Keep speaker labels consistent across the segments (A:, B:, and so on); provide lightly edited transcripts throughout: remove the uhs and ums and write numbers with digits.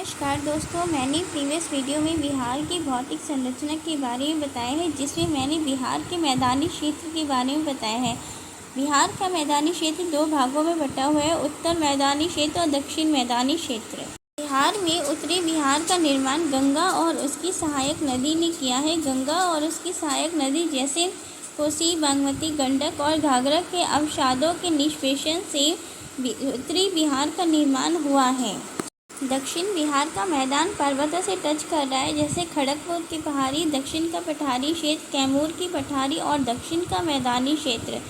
A: नमस्कार दोस्तों, मैंने प्रीवियस वीडियो में बिहार की भौतिक संरचना के बारे में बताया है, जिसमें मैंने बिहार के मैदानी क्षेत्र के बारे में बताया है। बिहार का मैदानी क्षेत्र दो भागों में बटा हुआ है, उत्तर मैदानी क्षेत्र और दक्षिण मैदानी क्षेत्र। बिहार में उत्तरी बिहार का निर्माण गंगा और उसकी सहायक नदी ने किया है। गंगा और उसकी सहायक नदी जैसे कोसी, बागमती, गंडक और घाघरा के अवसादों के निष्पेषण से उत्तरी बिहार का निर्माण हुआ है। दक्षिण बिहार का मैदान पर्वतों से टच कर रहा है, जैसे खड़गपुर की पहाड़ी, दक्षिण का पठारी क्षेत्र, कैमूर की पठारी और दक्षिण का मैदानी क्षेत्र।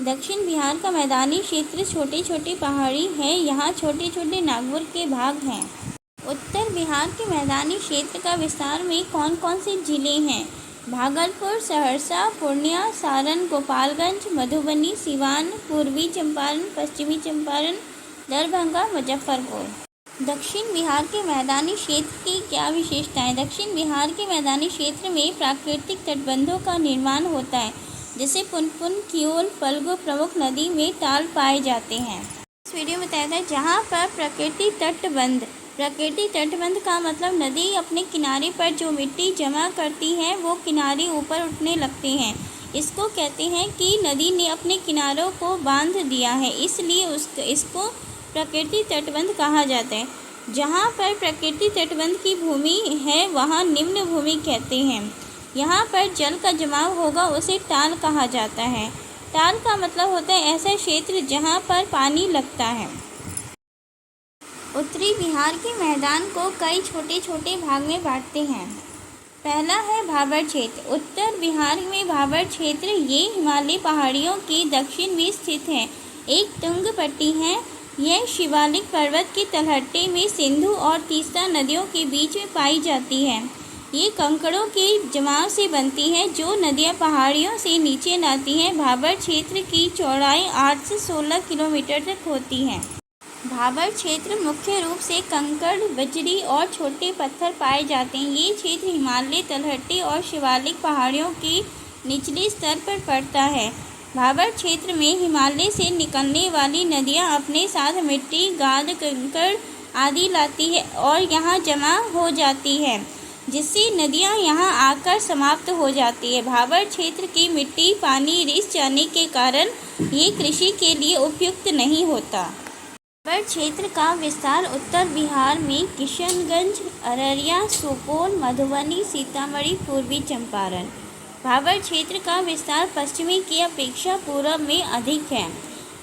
A: दक्षिण बिहार का मैदानी क्षेत्र छोटी छोटी पहाड़ी है, यहाँ छोटे छोटे नागपुर के भाग हैं। उत्तर बिहार के मैदानी क्षेत्र का विस्तार में कौन कौन से जिले हैं? भागलपुर, सहरसा, पूर्णिया, सारण, गोपालगंज, मधुबनी, सिवान, पूर्वी चंपारण, पश्चिमी चंपारण, दरभंगा, मुजफ्फरपुर। दक्षिण बिहार के मैदानी क्षेत्र की क्या विशेषताएं? दक्षिण बिहार के मैदानी क्षेत्र में प्राकृतिक तटबंधों का निर्माण होता है, जैसे पुनपुन, किऊल, फल्गु प्रमुख नदी में ताल पाए जाते हैं। इस वीडियो में बताया था जहाँ पर प्राकृतिक तटबंध का मतलब नदी अपने किनारे पर जो मिट्टी जमा करती है वो किनारे ऊपर उठने लगते हैं। इसको कहते हैं कि नदी ने अपने किनारों को बांध दिया है, इसलिए इसको प्राकृतिक तटबंध कहा जाता है। जहाँ पर प्राकृतिक तटबंध की भूमि है वहाँ निम्न भूमि कहते हैं। यहाँ पर जल का जमाव होगा उसे टाल कहा जाता है। टाल का मतलब होता है ऐसा क्षेत्र जहाँ पर पानी लगता है। उत्तरी बिहार के मैदान को कई छोटे छोटे भाग में बांटते हैं। पहला है भाबर क्षेत्र। उत्तर बिहार में भाबर क्षेत्र ये हिमालय पहाड़ियों के दक्षिण में स्थित है। एक तुंग पट्टी है। यह शिवालिक पर्वत के तलहटे में सिंधु और तीस्ता नदियों के बीच में पाई जाती है। ये कंकड़ों के जमाव से बनती है जो नदियाँ पहाड़ियों से नीचे लाती हैं। भाबर क्षेत्र की चौड़ाई 8 से 16 किलोमीटर तक होती है। भाबर क्षेत्र मुख्य रूप से कंकड़, बजरी और छोटे पत्थर पाए जाते हैं। ये क्षेत्र हिमालय तलहटे और शिवालिक पहाड़ियों के निचले स्तर पर पड़ता है। भाबर क्षेत्र में हिमालय से निकलने वाली नदियां अपने साथ मिट्टी, गाद, कंकड़ आदि लाती है और यहाँ जमा हो जाती है, जिससे नदियां यहाँ आकर समाप्त हो जाती है। भाबर क्षेत्र की मिट्टी पानी रिस जाने के कारण ये कृषि के लिए उपयुक्त नहीं होता। भाबर क्षेत्र का विस्तार उत्तर बिहार में किशनगंज, अररिया, सुपौल, मधुबनी, सीतामढ़ी, पूर्वी चंपारण। भाबर क्षेत्र का विस्तार पश्चिमी की अपेक्षा पूर्व में अधिक है।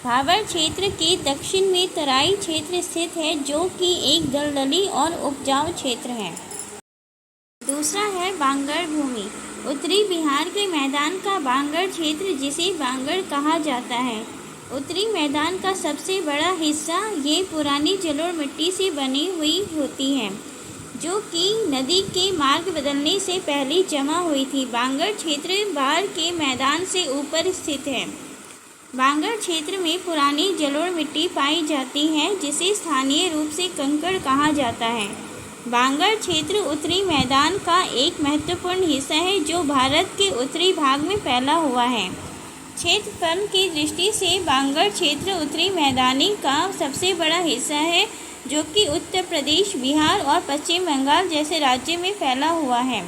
A: भाबर क्षेत्र के दक्षिण में तराई क्षेत्र स्थित है, जो कि एक दलदली और उपजाऊ क्षेत्र है। दूसरा है बांगर भूमि। उत्तरी बिहार के मैदान का बांगर क्षेत्र, जिसे बांगर कहा जाता है, उत्तरी मैदान का सबसे बड़ा हिस्सा ये पुरानी जलोढ़ मिट्टी से बनी हुई होती है, जो कि नदी के मार्ग बदलने से पहले जमा हुई थी। बांगर क्षेत्र बाढ़ के मैदान से ऊपर स्थित है। बांगर क्षेत्र में पुरानी जलोढ़ मिट्टी पाई जाती है, जिसे स्थानीय रूप से कंकड़ कहा जाता है। बांगर क्षेत्र उत्तरी मैदान का एक महत्वपूर्ण हिस्सा है, जो भारत के उत्तरी भाग में फैला हुआ है। क्षेत्रफल की दृष्टि से बांगर क्षेत्र उत्तरी मैदानी का सबसे बड़ा हिस्सा है, जो कि उत्तर प्रदेश, बिहार और पश्चिम बंगाल जैसे राज्य में फैला हुआ है।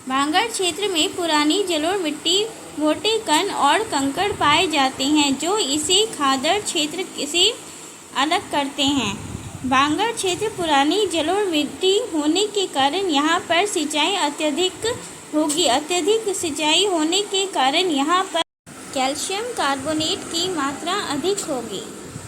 A: बांगर क्षेत्र में पुरानी जलोढ़ मिट्टी, मोटे कण और कंकड़ पाए जाते हैं, जो इसे खादर क्षेत्र से अलग करते हैं। बांगर क्षेत्र पुरानी जलोढ़ मिट्टी होने के कारण यहाँ पर सिंचाई अत्यधिक होगी। अत्यधिक सिंचाई होने के कारण यहाँ पर कैल्शियम कार्बोनेट की मात्रा अधिक होगी।